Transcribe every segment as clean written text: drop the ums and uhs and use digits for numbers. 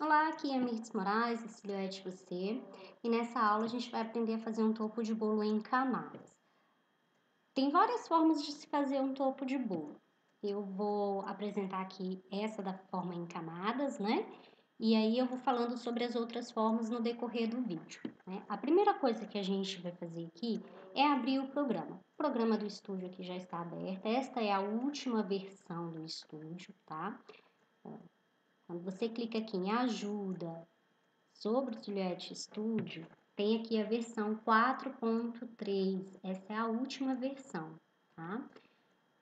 Olá, aqui é a Mirtz Moraes, da Silhouette Você, e nessa aula a gente vai aprender a fazer um topo de bolo em camadas. Tem várias formas de se fazer um topo de bolo. Eu vou apresentar aqui essa da forma em camadas, né? E aí eu vou falando sobre as outras formas no decorrer do vídeo, né? A primeira coisa que a gente vai fazer aqui é abrir o programa. O programa do estúdio aqui já está aberto. Esta é a última versão do estúdio, tá? Quando você clica aqui em ajuda, sobre o Silhouette Studio, tem aqui a versão 4.3, essa é a última versão, tá?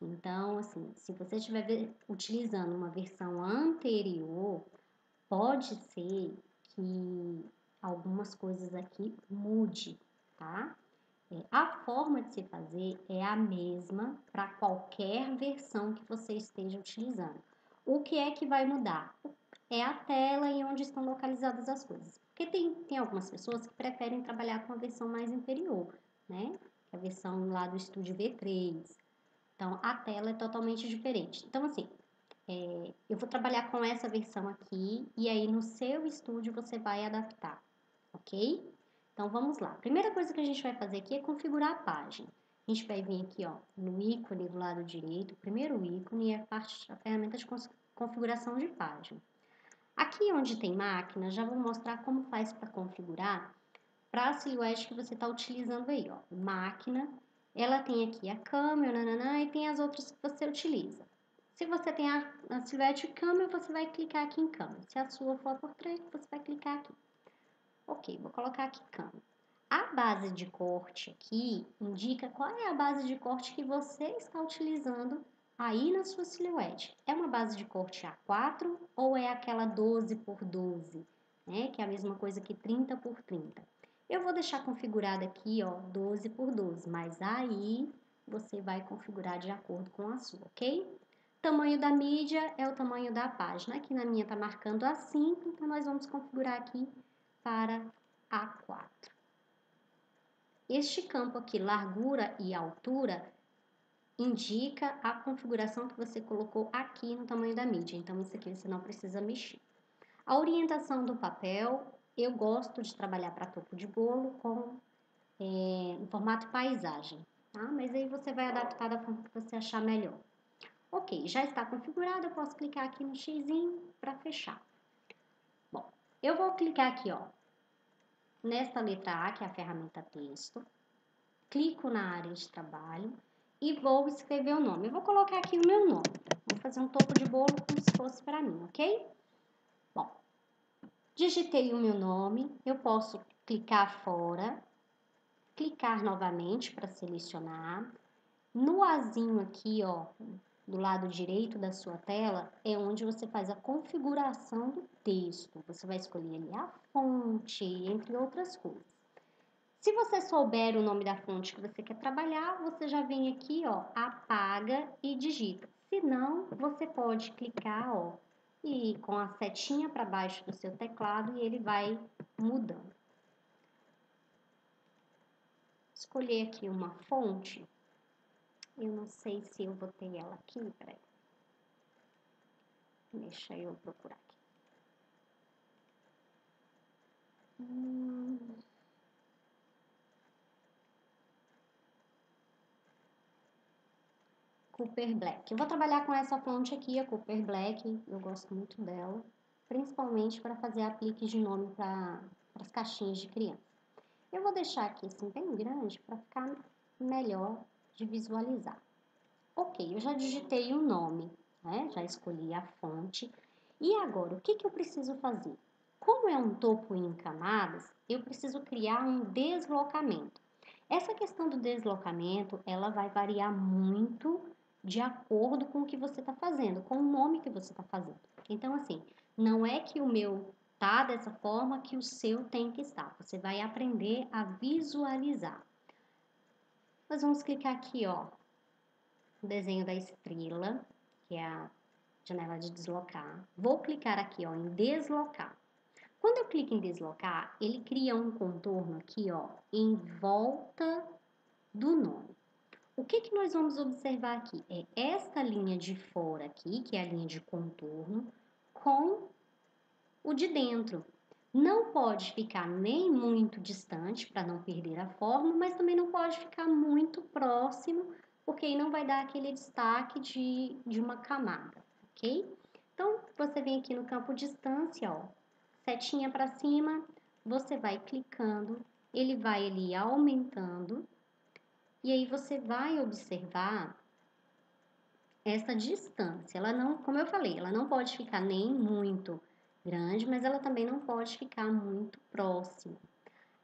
Então, assim, se você estiver utilizando uma versão anterior, pode ser que algumas coisas aqui mude, tá? A forma de se fazer é a mesma para qualquer versão que você esteja utilizando. O que é que vai mudar? É a tela e onde estão localizadas as coisas. Porque tem algumas pessoas que preferem trabalhar com a versão mais inferior, né? Que é a versão lá do Estúdio V3. Então, a tela é totalmente diferente. Então, assim, eu vou trabalhar com essa versão aqui e aí no seu estúdio você vai adaptar, ok? Então, vamos lá. A primeira coisa que a gente vai fazer aqui é configurar a página. A gente vai vir aqui, ó, no ícone do lado direito, o primeiro ícone é a ferramenta de configuração de página. Aqui onde tem máquina, já vou mostrar como faz para configurar para a silhuete que você está utilizando aí, ó. Máquina, ela tem aqui a câmera, nananã, e tem as outras que você utiliza. Se você tem a silhuete câmera, você vai clicar aqui em câmera. Se a sua for portrait, você vai clicar aqui. Ok, vou colocar aqui câmera. A base de corte aqui indica qual é a base de corte que você está utilizando aí na sua silhuete. É uma base de corte A4 ou é aquela 12 por 12, né? Que é a mesma coisa que 30 por 30. Eu vou deixar configurado aqui, ó, 12 por 12, mas aí você vai configurar de acordo com a sua, ok? Tamanho da mídia é o tamanho da página. Aqui na minha tá marcando A5, então nós vamos configurar aqui para A4. Este campo aqui, largura e altura, indica a configuração que você colocou aqui no tamanho da mídia. Então, isso aqui você não precisa mexer. A orientação do papel, eu gosto de trabalhar para topo de bolo em formato paisagem, tá? Mas aí você vai adaptar da forma que você achar melhor. Ok, já está configurado, eu posso clicar aqui no xizinho para fechar. Bom, eu vou clicar aqui, ó, nesta letra A, que é a ferramenta texto, clico na área de trabalho e vou escrever o nome. Eu vou colocar aqui o meu nome. Vou fazer um topo de bolo como se fosse para mim, ok? Bom, digitei o meu nome, eu posso clicar fora, clicar novamente para selecionar. No azinho aqui, ó, do lado direito da sua tela, é onde você faz a configuração do texto. Você vai escolher ali a fonte, entre outras coisas. Se você souber o nome da fonte que você quer trabalhar, você já vem aqui, ó, apaga e digita. Se não, você pode clicar, ó, e com a setinha para baixo do seu teclado e ele vai mudando. Escolher aqui uma fonte. Eu não sei se eu botei ela aqui, peraí. Deixa eu procurar aqui. Cooper Black. Eu vou trabalhar com essa fonte aqui, a Cooper Black. Eu gosto muito dela, principalmente para fazer apliques de nome para as caixinhas de criança. Eu vou deixar aqui assim bem grande para ficar melhor de visualizar. Ok, eu já digitei o nome, né? Já escolhi a fonte. E agora, o que eu preciso fazer? Como é um topo em camadas, eu preciso criar um deslocamento. Essa questão do deslocamento, ela vai variar muito de acordo com o que você está fazendo, com o nome que você está fazendo. Então, assim, não é que o meu tá dessa forma que o seu tem que estar. Você vai aprender a visualizar. Nós vamos clicar aqui, ó, no desenho da estrela, que é a janela de deslocar. Vou clicar aqui, ó, em deslocar. Quando eu clico em deslocar, ele cria um contorno aqui, ó, em volta do nome. O que nós vamos observar aqui? É esta linha de fora aqui, que é a linha de contorno, com o de dentro. Não pode ficar nem muito distante para não perder a forma, mas também não pode ficar muito próximo, porque aí não vai dar aquele destaque de uma camada, ok? Então, você vem aqui no campo distância, ó, setinha para cima, você vai clicando, ele vai ali aumentando, e aí você vai observar essa distância. Ela não, como eu falei, ela não pode ficar nem muito grande, mas ela também não pode ficar muito próxima.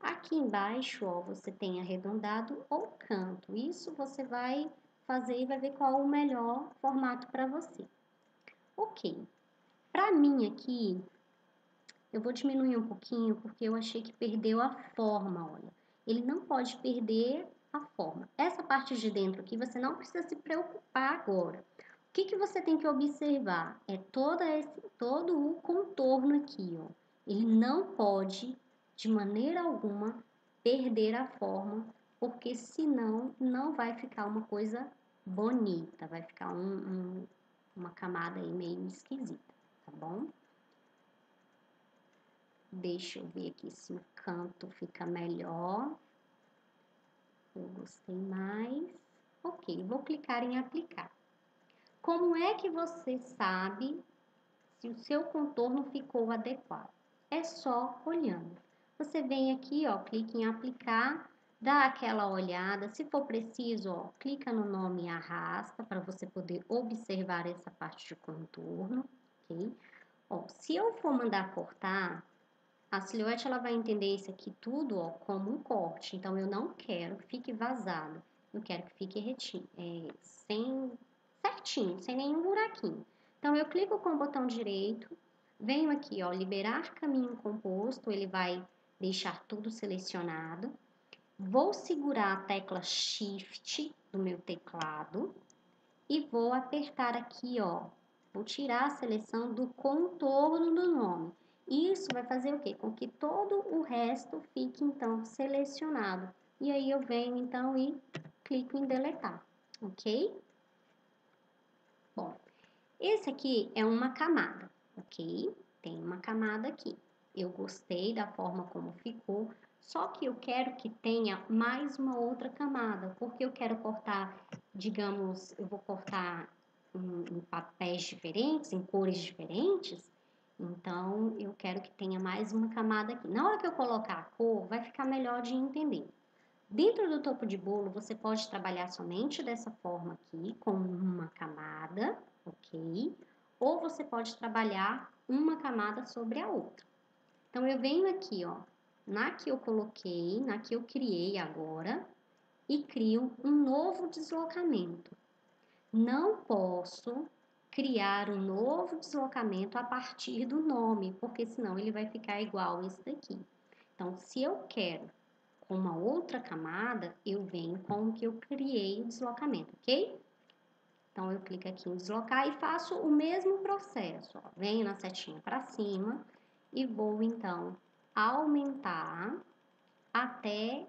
Aqui embaixo, ó, você tem arredondado ou canto. Isso você vai fazer e vai ver qual o melhor formato para você. Ok. Para mim aqui, eu vou diminuir um pouquinho porque eu achei que perdeu a forma, olha. Ele não pode perder a forma. Essa parte de dentro aqui você não precisa se preocupar agora. O que você tem que observar é todo o contorno aqui, ó. Ele não pode, de maneira alguma, perder a forma, porque senão não vai ficar uma coisa bonita, vai ficar uma camada aí meio esquisita, tá bom? Deixa eu ver aqui se o canto fica melhor. Eu gostei mais. Ok, vou clicar em aplicar. Como é que você sabe se o seu contorno ficou adequado? É só olhando. Você vem aqui, ó, clica em aplicar, dá aquela olhada. Se for preciso, ó, clica no nome e arrasta para você poder observar essa parte de contorno, ok? Ó, se eu for mandar cortar, a silhuete ela vai entender isso aqui tudo, ó, como um corte. Então eu não quero que fique vazado. Eu quero que fique retinho, certinho, sem nenhum buraquinho. Então eu clico com o botão direito, venho aqui, ó, liberar caminho composto, ele vai deixar tudo selecionado. Vou segurar a tecla Shift do meu teclado e vou apertar aqui, ó. Vou tirar a seleção do contorno do nome. Isso vai fazer o quê? Com que todo o resto fique, então, selecionado. E aí eu venho, então, e clico em deletar, ok? Bom, esse aqui é uma camada, ok? Tem uma camada aqui. Eu gostei da forma como ficou, só que eu quero que tenha mais uma outra camada, porque eu quero cortar, digamos, eu vou cortar em papéis diferentes, em cores diferentes, então eu quero que tenha mais uma camada aqui. Na hora que eu colocar a cor, vai ficar melhor de entender. Dentro do topo de bolo, você pode trabalhar somente dessa forma aqui, com uma camada, ok? Ou você pode trabalhar uma camada sobre a outra. Então, eu venho aqui, ó, na que eu coloquei, na que eu criei agora, e crio um novo deslocamento. Não posso criar um novo deslocamento a partir do nome, porque senão ele vai ficar igual esse daqui. Então, se eu quero com uma outra camada, eu venho com o que eu criei o deslocamento, ok? Então, eu clico aqui em deslocar e faço o mesmo processo. Ó. Venho na setinha para cima e vou, então, aumentar até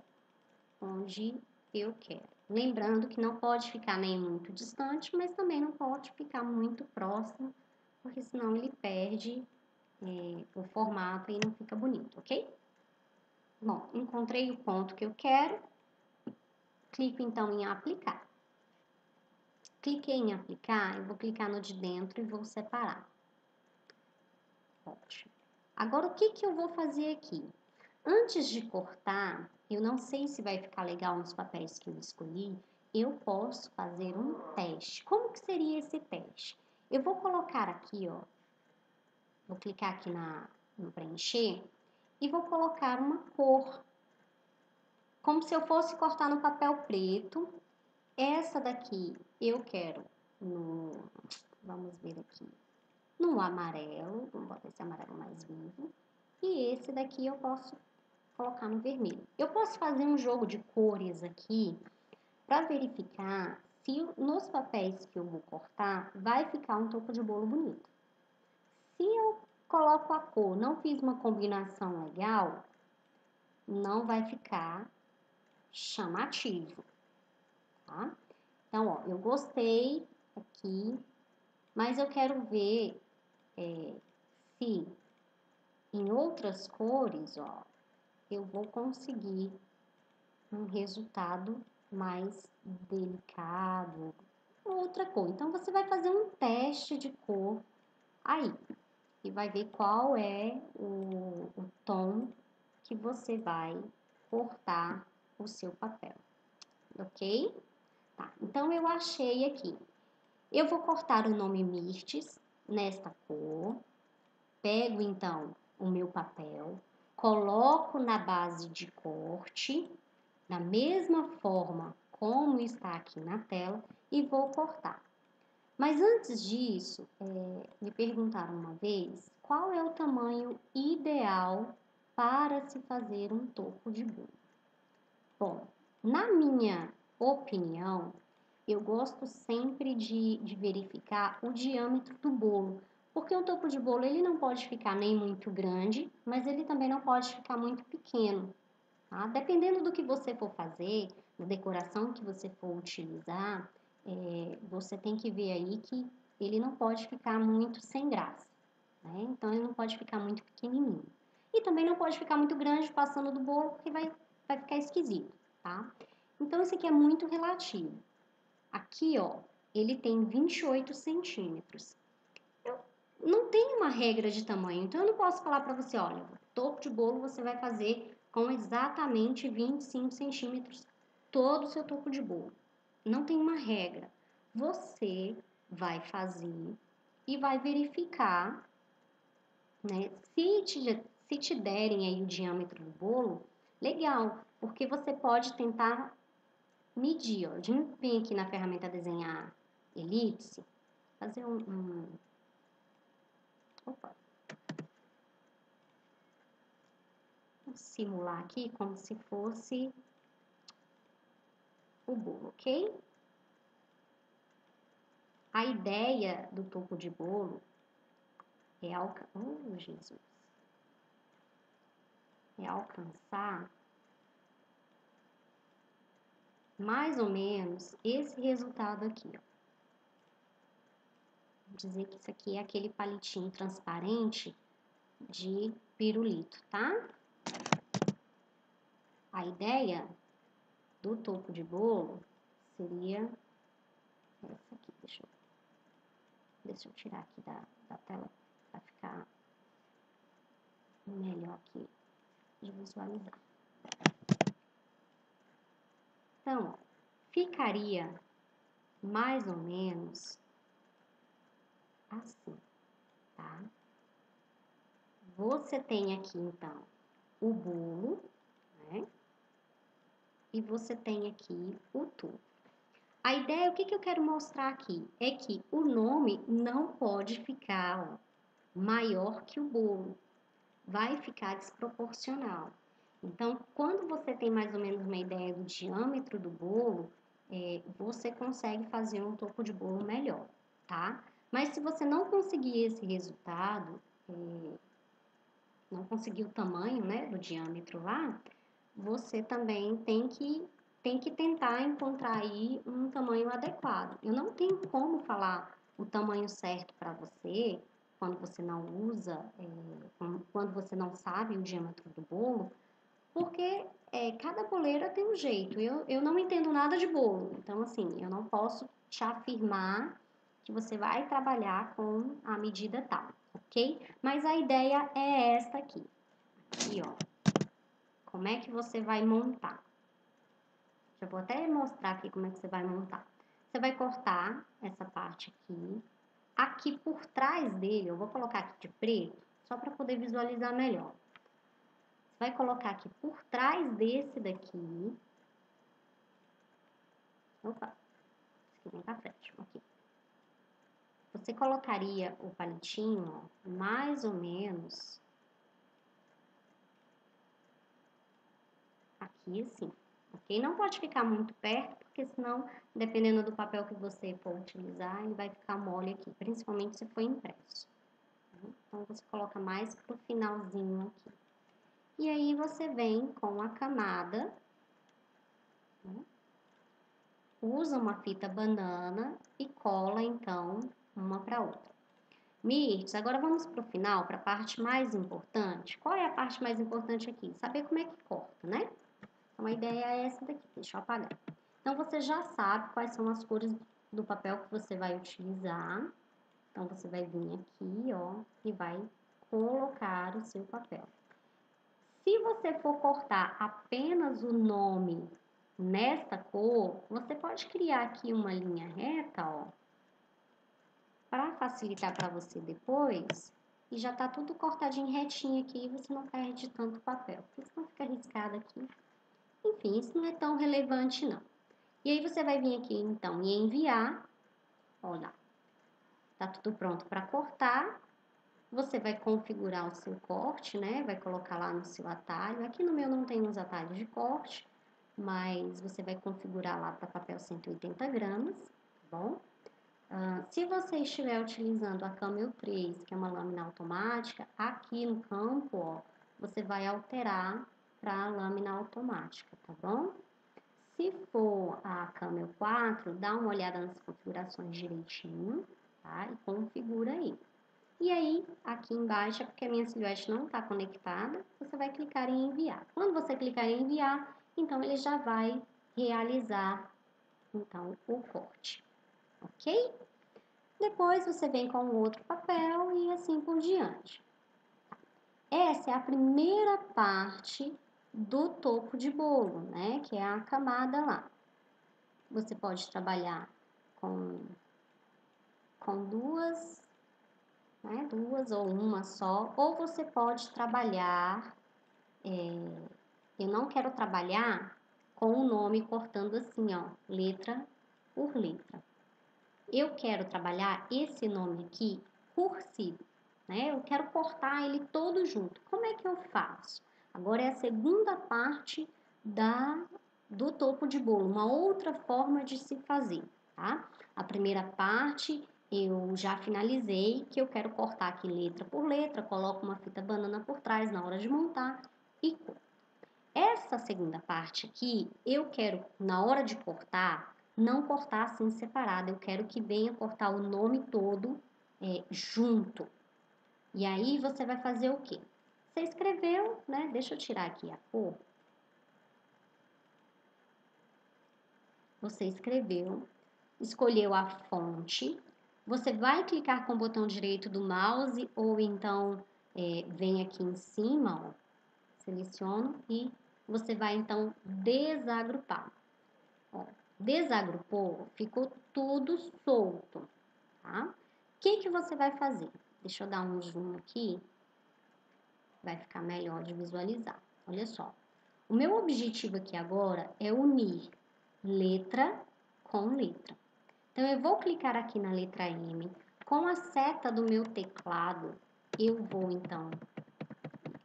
onde eu quero. Lembrando que não pode ficar nem muito distante, mas também não pode ficar muito próximo, porque senão ele perde o formato e não fica bonito, ok? Bom, encontrei o ponto que eu quero, clico então em aplicar. Cliquei em aplicar, eu vou clicar no de dentro e vou separar. Ótimo. Agora, o que eu vou fazer aqui? Antes de cortar, eu não sei se vai ficar legal nos papéis que eu escolhi, eu posso fazer um teste. Como que seria esse teste? Eu vou colocar aqui, ó, vou clicar aqui no preencher e vou colocar uma cor, como se eu fosse cortar no papel preto. Essa daqui eu quero vamos ver aqui, no amarelo, vamos botar esse amarelo mais vivo, e esse daqui eu posso colocar no vermelho. Eu posso fazer um jogo de cores aqui para verificar se nos papéis que eu vou cortar vai ficar um topo de bolo bonito. Se eu coloco a cor, não fiz uma combinação legal, não vai ficar chamativo, tá? Então, ó, eu gostei aqui, mas eu quero ver se em outras cores, ó, eu vou conseguir um resultado mais delicado, outra cor. Então, você vai fazer um teste de cor aí e vai ver qual é o tom que você vai cortar o seu papel, ok? Tá, então eu achei aqui. Eu vou cortar o nome Mirtes nesta cor. Pego então o meu papel, coloco na base de corte, da mesma forma como está aqui na tela, e vou cortar. Mas antes disso, me perguntaram uma vez qual é o tamanho ideal para se fazer um topo de bolo. Bom, na minha opinião, eu gosto sempre de verificar o diâmetro do bolo, porque o topo de bolo ele não pode ficar nem muito grande, mas ele também não pode ficar muito pequeno. Tá? Dependendo do que você for fazer, da decoração que você for utilizar, você tem que ver aí que ele não pode ficar muito sem graça, né? Então ele não pode ficar muito pequenininho. E também não pode ficar muito grande passando do bolo, porque vai ficar esquisito, tá? Então esse aqui é muito relativo. Aqui, ó, ele tem 28 centímetros. Eu não tenho uma regra de tamanho, então eu não posso falar para você, olha, o topo de bolo você vai fazer com exatamente 25 centímetros todo o seu topo de bolo. Não tem uma regra. Você vai fazer e vai verificar, né? Se te derem aí o diâmetro do bolo, legal, porque você pode tentar medir, ó. Vem aqui na ferramenta desenhar elipse, fazer opa, vou simular aqui como se fosse o bolo, ok? A ideia do topo de bolo é, Jesus, é alcançar mais ou menos esse resultado aqui, ó. Vou dizer que isso aqui é aquele palitinho transparente de pirulito, tá? A ideia do topo de bolo seria essa aqui, deixa eu tirar aqui da tela para ficar melhor aqui de visualizar. Então, ó, ficaria mais ou menos assim, tá? Você tem aqui, então, o bolo, né? E você tem aqui o tubo. A ideia, o que eu quero mostrar aqui? É que o nome não pode ficar, ó, maior que o bolo. Vai ficar desproporcional. Então, quando você tem mais ou menos uma ideia do diâmetro do bolo, você consegue fazer um topo de bolo melhor, tá? Mas se você não conseguir esse resultado, não conseguir o tamanho, né, do diâmetro lá, você também tem que tentar encontrar aí um tamanho adequado. Eu não tenho como falar o tamanho certo para você quando você não usa, quando você não sabe o diâmetro do bolo, porque cada boleira tem um jeito. Eu não entendo nada de bolo, então assim, eu não posso te afirmar que você vai trabalhar com a medida tal, ok? Mas a ideia é esta aqui. Aqui, ó. Como é que você vai montar? Já vou até mostrar aqui como é que você vai montar. Você vai cortar essa parte aqui. Aqui por trás dele, eu vou colocar aqui de preto, só para poder visualizar melhor. Você vai colocar aqui por trás desse daqui. Opa, esse aqui vem pra frente, aqui. Você colocaria o palitinho, ó, mais ou menos aqui assim, ok? Não pode ficar muito perto, porque senão, dependendo do papel que você for utilizar, ele vai ficar mole aqui, principalmente se for impresso. Então, você coloca mais pro finalzinho aqui. E aí, você vem com a camada, né? Usa uma fita banana e cola, então, uma para outra. Mirtes, agora vamos para o final, para a parte mais importante. Qual é a parte mais importante aqui? Saber como é que corta, né? Então, a ideia é essa daqui, deixa eu apagar. Então, você já sabe quais são as cores do papel que você vai utilizar. Então, você vai vir aqui, ó, e vai colocar o seu papel. Se você for cortar apenas o nome nesta cor, você pode criar aqui uma linha reta, ó, para facilitar para você depois, e já tá tudo cortadinho retinho aqui, e você não perde tanto papel, porque senão fica riscado aqui. Enfim, isso não é tão relevante não. E aí você vai vir aqui então e enviar, olha, tá tudo pronto para cortar. Você vai configurar o seu corte, né? Vai colocar lá no seu atalho. Aqui no meu não tem os atalhos de corte, mas você vai configurar lá para papel 180 gramas, tá bom? Se você estiver utilizando a Camel 3, que é uma lâmina automática, aqui no campo, ó, você vai alterar para a lâmina automática, tá bom? Se for a Camel 4, dá uma olhada nas configurações direitinho, tá? E configura aí. E aí, aqui embaixo, é porque a minha silhuete não está conectada, você vai clicar em enviar. Quando você clicar em enviar, então ele já vai realizar então, o corte, ok? Depois você vem com outro papel e assim por diante. Essa é a primeira parte do topo de bolo, né? Que é a camada lá. Você pode trabalhar com duas, né? Duas ou uma só, ou você pode trabalhar. Eu não quero trabalhar com o nome cortando assim, ó, letra por letra. Eu quero trabalhar esse nome aqui cursivo, né? Eu quero cortar ele todo junto. Como é que eu faço? Agora é a segunda parte do topo de bolo, uma outra forma de se fazer, tá? A primeira parte eu já finalizei, que eu quero cortar aqui letra por letra, coloco uma fita banana por trás na hora de montar e corto. Essa segunda parte aqui, eu quero, na hora de cortar, não cortar assim separado. Eu quero que venha cortar o nome todo junto. E aí, você vai fazer o quê? Você escreveu, né? Deixa eu tirar aqui a cor. Você escreveu, escolheu a fonte. Você vai clicar com o botão direito do mouse ou então vem aqui em cima, ó, seleciono e você vai então desagrupar. Ó, desagrupou, ficou tudo solto, tá? O que você vai fazer? Deixa eu dar um zoom aqui, vai ficar melhor de visualizar. Olha só, o meu objetivo aqui agora é unir letra com letra. Então, eu vou clicar aqui na letra M, com a seta do meu teclado, eu vou então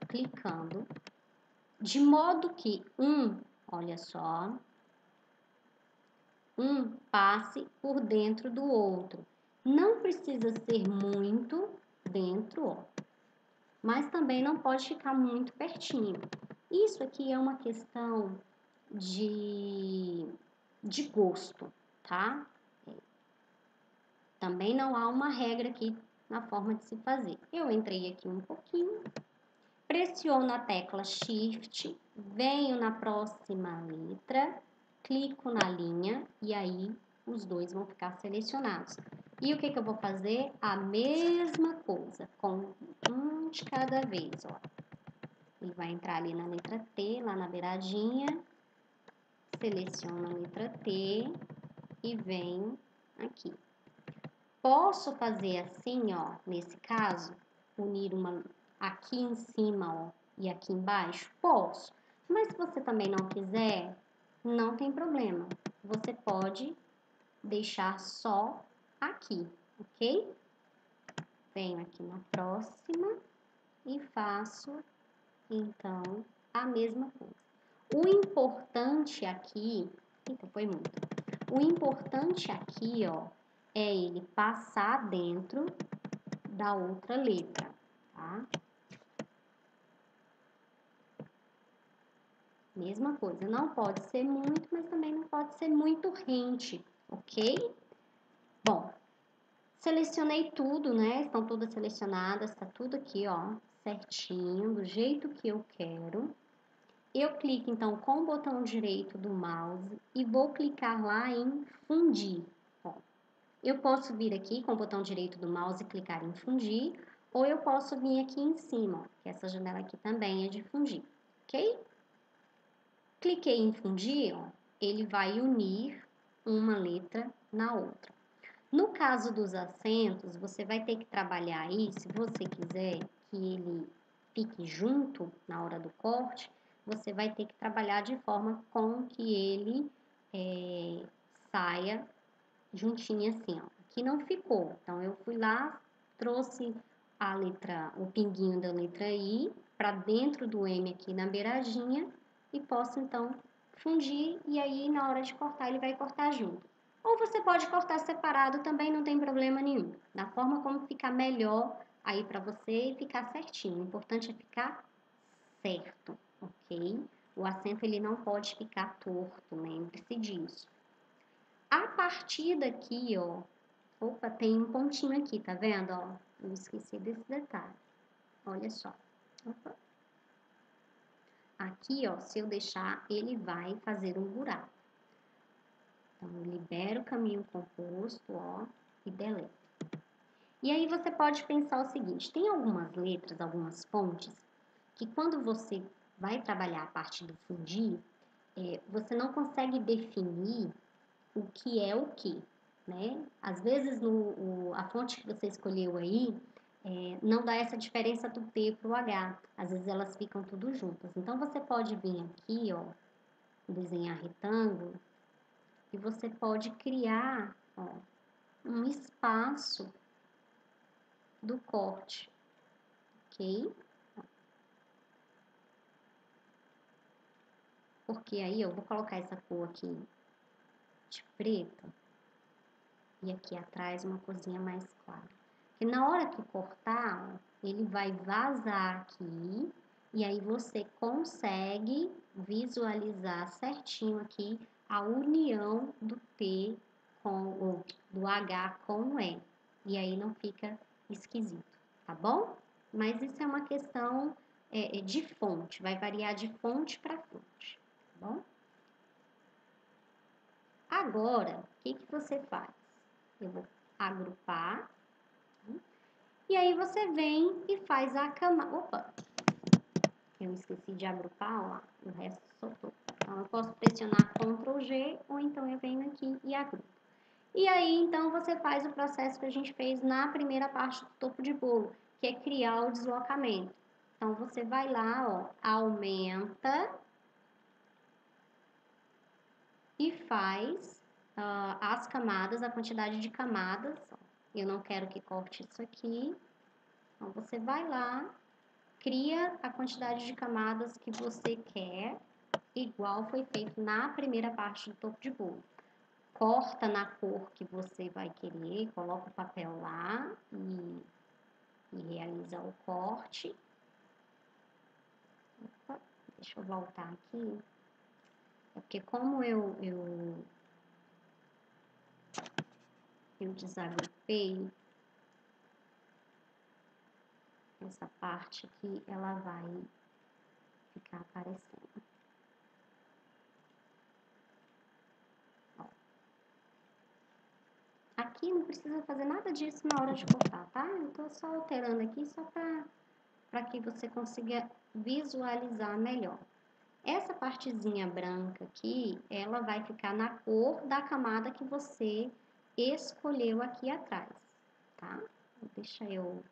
clicando, de modo que olha só, um passe por dentro do outro. Não precisa ser muito dentro, ó, mas também não pode ficar muito pertinho. Isso aqui é uma questão de gosto, tá? Também não há uma regra aqui na forma de se fazer. Eu entrei aqui um pouquinho, pressiono a tecla Shift, venho na próxima letra, clico na linha e aí os dois vão ficar selecionados. E o que eu vou fazer? A mesma coisa, com um de cada vez, ó. Ele vai entrar ali na letra T, lá na beiradinha, seleciono a letra T e venho aqui. Posso fazer assim, ó, nesse caso, unir uma aqui em cima, ó, e aqui embaixo? Posso. Mas se você também não quiser, não tem problema. Você pode deixar só aqui, ok? Venho aqui na próxima e faço, então, a mesma coisa. O importante aqui, eita, foi muito. O importante aqui, ó, é ele passar dentro da outra letra, tá? Mesma coisa, não pode ser muito, mas também não pode ser muito rente, ok? Bom, Selecionei tudo, né? Estão todas selecionadas, tá tudo aqui, ó, certinho, do jeito que eu quero. Eu clico então com o botão direito do mouse e vou clicar lá em fundir. Ó, eu posso vir aqui com o botão direito do mouse e clicar em fundir, ou eu posso vir aqui em cima, ó, que essa janela aqui também é de fundir, ok? Cliquei em fundir, ó, ele vai unir uma letra na outra. No caso dos acentos, você vai ter que trabalhar aí, se você quiser que ele fique junto na hora do corte, você vai ter que trabalhar de forma com que ele saia juntinho assim, ó. Aqui não ficou, então eu fui lá, trouxe a letra, o pinguinho da letra I para dentro do M aqui na beiradinha e posso então fundir e aí na hora de cortar ele vai cortar junto. Ou você pode cortar separado também, não tem problema nenhum. Da forma como ficar melhor aí para você e ficar certinho. O importante é ficar certo, ok? O acento ele não pode ficar torto, lembre-se disso. A partir daqui, ó, opa, tem um pontinho aqui, tá vendo, ó? Eu esqueci desse detalhe. Olha só. Opa. Aqui, ó, se eu deixar, ele vai fazer um buraco. Então, eu libero o caminho composto, ó, e deleto. E aí você pode pensar o seguinte, tem algumas letras, algumas fontes, que quando você vai trabalhar a parte do fundir, você não consegue definir o que é o que, né? Às vezes a fonte que você escolheu aí não dá essa diferença do T para o H, às vezes elas ficam tudo juntas. Então você pode vir aqui, ó, desenhar retângulo, e você pode criar, ó, um espaço do corte, ok? Porque aí eu vou colocar essa cor aqui de preto e aqui atrás uma corzinha mais clara. E na hora que cortar, ó, ele vai vazar aqui e aí você consegue visualizar certinho aqui a união do T ou do H com o E. E aí não fica esquisito, tá bom? Mas isso é uma questão de fonte, vai variar de fonte para fonte, tá bom? Agora, o que você faz? Eu vou agrupar. E aí você vem e faz a camada. Opa! Eu esqueci de agrupar, ó. O resto soltou. Então, eu posso pressionar Ctrl G ou então eu venho aqui e agrupo. E aí, então, você faz o processo que a gente fez na primeira parte do topo de bolo, que é criar o deslocamento. Então, você vai lá, ó, aumenta e faz as camadas, a quantidade de camadas. Eu não quero que corte isso aqui. Então, você vai lá, cria a quantidade de camadas que você quer, igual foi feito na primeira parte do topo de bolo. Corta na cor que você vai querer, coloca o papel lá e realiza o corte. Opa, deixa eu voltar aqui. É porque como eu desagrupei, essa parte aqui, ela vai ficar aparecendo. Ó. Aqui não precisa fazer nada disso na hora de cortar, tá? Eu tô só alterando aqui só para que você consiga visualizar melhor. Essa partezinha branca aqui, ela vai ficar na cor da camada que você escolheu aqui atrás, tá? Deixa eu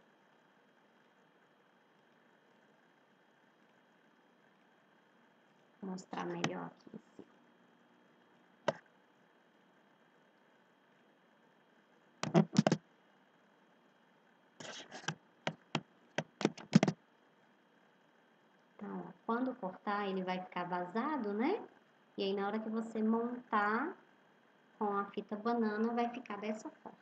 mostrar melhor aqui em cima. Então, ó, quando cortar, ele vai ficar vazado, né? E aí, na hora que você montar com a fita banana, vai ficar dessa forma.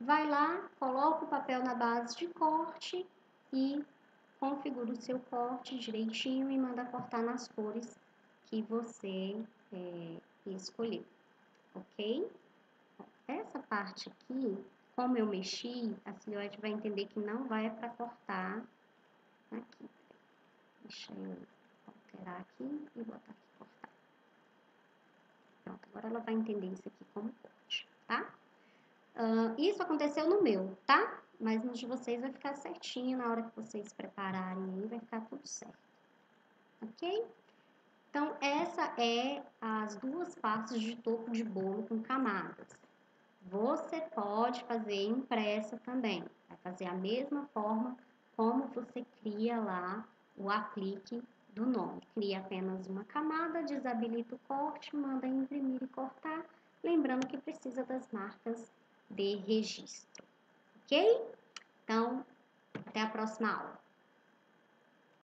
Vai lá, coloca o papel na base de corte e configura o seu corte direitinho e manda cortar nas cores que você escolheu, ok? Essa parte aqui como eu mexi, a silhuete vai entender que não vai para cortar aqui. Deixa eu alterar aqui e botar aqui cortar. Pronto, agora ela vai entender isso aqui como corte, tá? Isso aconteceu no meu, tá? Mas no de vocês vai ficar certinho na hora que vocês prepararem aí, vai ficar tudo certo, ok? Então, essa é as duas partes de topo de bolo com camadas. Você pode fazer impressa também, vai fazer a mesma forma como você cria lá o aplique do nome. Cria apenas uma camada, desabilita o corte, manda imprimir e cortar, lembrando que precisa das marcas de registro, ok? Então, até a próxima aula.